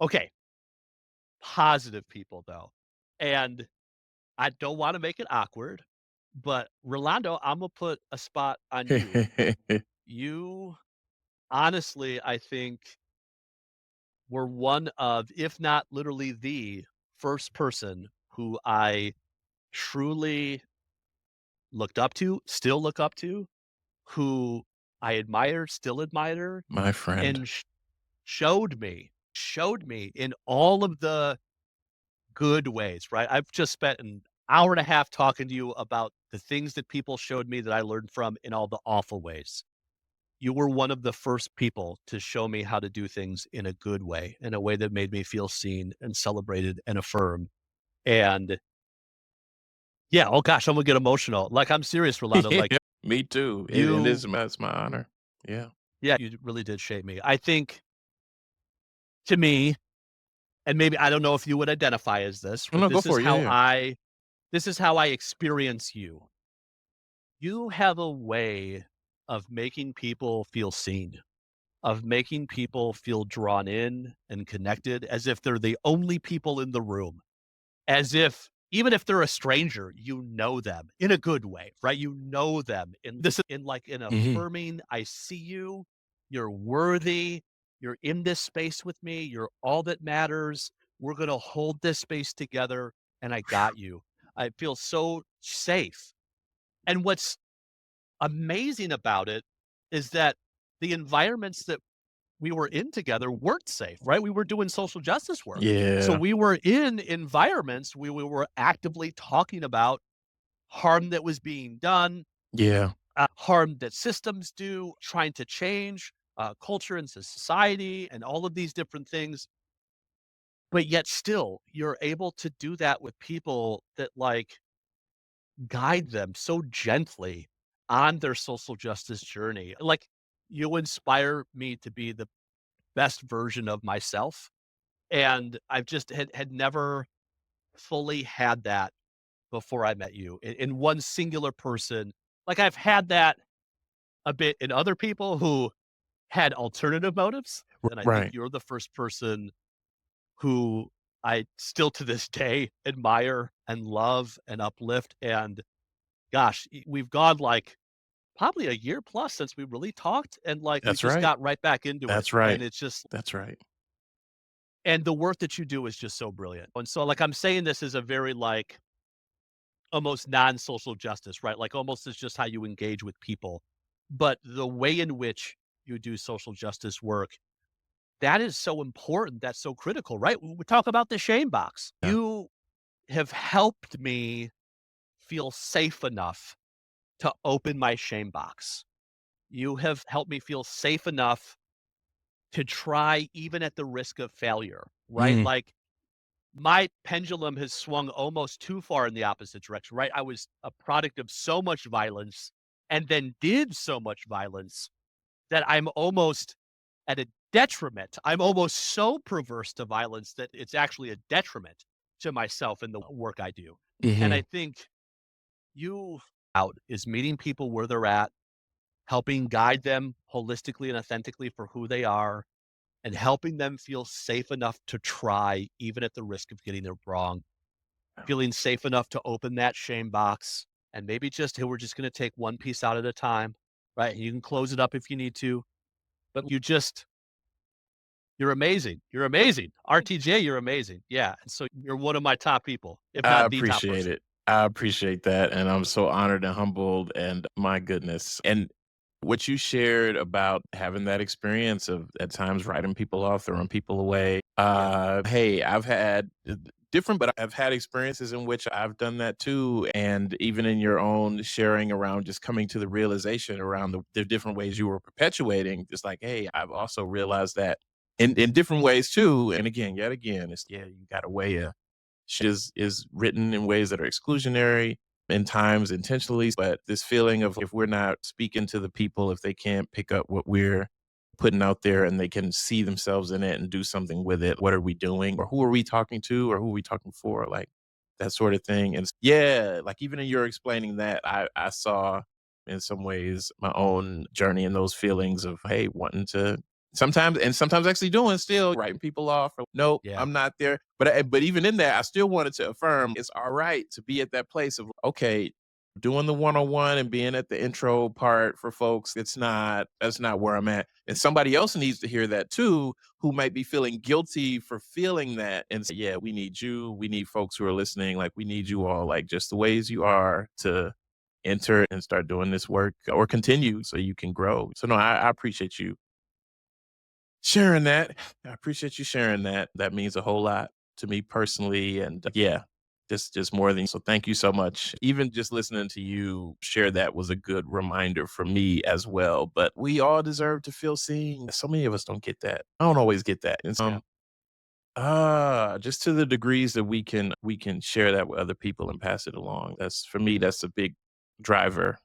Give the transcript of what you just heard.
Okay, positive people though. And I don't want to make it awkward, but Rolando, I'm gonna put a spot on you. You honestly, I think were one of, if not literally the first person who I truly looked up to, still look up to, who I admire, still admire, My friend. and showed me in all of the good ways, right? I've just spent an hour and a half talking to you about the things that people showed me that I learned from in all the awful ways. You were one of the first people to show me how to do things in a good way, in a way that made me feel seen and celebrated and affirmed. And yeah, oh gosh, I'm gonna get emotional. Like, I'm serious, Rolando. Like, Yeah, me too. It you, is it's my honor. Yeah. yeah, you really did shape me. I think to me, and maybe I don't know if you would identify as this, Oh, but no, go for it. Yeah, yeah. this is how I experience you. You have a way of making people feel seen, of making people feel drawn in and connected as if they're the only people in the room, as if even if they're a stranger, you know them in a good way, right? You know them in this in like an Mhm. affirming, I see you, you're worthy, you're in this space with me, you're all that matters. We're gonna hold this space together, and I got you. I feel so safe. And what's amazing about it is that the environments that we were in together weren't safe, right? We were doing social justice work. So Yeah. we were in environments where we were actively talking about harm that was being done, Yeah. harm that systems do, trying to change culture and society and all of these different things. But yet still, you're able to do that with people that like guide them so gently on their social justice journey. Like, you inspire me to be the best version of myself. And I've just had never fully had that before I met you in one singular person. Like, I've had that a bit in other people who had alternative motives, and I think Right. you're the first person who I still to this day admire and love and uplift. And gosh, we've gone like probably a year plus since we really talked, and like we That's just right. got right back into it. That's right. And it's just That's right. and the work that you do is just so brilliant. And so like I'm saying this is a very like almost non-social justice, right? Like almost it's just how you engage with people. But the way in which you do social justice work, that is so important. That's so critical, right? We talk about the shame box. Yeah. You have helped me feel safe enough to open my shame box. You have helped me feel safe enough to try even at the risk of failure, right? Mhm. Like my pendulum has swung almost too far in the opposite direction, right? I was a product of so much violence and then did so much violence that I'm almost at a detriment. I'm almost so perverse to violence that it's actually a detriment to myself and the work I do. And I Mhm. think you out is meeting people where they're at, helping guide them holistically and authentically for who they are, and helping them feel safe enough to try, even at the risk of getting it wrong, feeling safe enough to open that shame box and maybe just, hey, we're just going to take one piece out at a time, right? You can close it up if you need to, but you're amazing. You're amazing. RTJ, you're amazing. Yeah. And so you're one of my top people, if I not the top appreciate person. it. I appreciate that, and I'm so honored and humbled, and my goodness. And what you shared about having that experience of at times writing people off, throwing people away. Yeah. Hey, I've had different, but I've had experiences in which I've done that too. And even in your own sharing around just coming to the realization around the different ways you were perpetuating, it's like, hey, I've also realized that in different ways too. And again, yet again, it's yeah, you got a way of is written in ways that are exclusionary in times intentionally, but this feeling of if we're not speaking to the people, if they can't pick up what we're putting out there and they can see themselves in it and do something with it, what are we doing? Or who are we talking to? Or who are we talking for? Like that sort of thing. And yeah, like even in your explaining that, I saw in some ways my own journey and those feelings of, hey, wanting to Sometimes actually doing still writing people off or, "Nope, Yeah. I'm not there." But even in that, I still wanted to affirm it's alright to be at that place of, okay, doing the one-on-one and being at the intro part for folks, that's not where I'm at. And somebody else needs to hear that too, who might be feeling guilty for feeling that and say, "Yeah, we need you. We need folks who are listening. Like, we need you all, like, just the ways you are to enter and start doing this work or continue so you can grow." So, no, I appreciate you sharing that. I appreciate you sharing that. That means a whole lot to me personally. And yeah, just more than so. Thank you so much. Even just listening to you share that was a good reminder for me as well. But we all deserve to feel seen. So many of us don't get that. I don't always get that. And Yeah. some just to the degrees that we can share that with other people and pass it along. That's for me, that's a big driver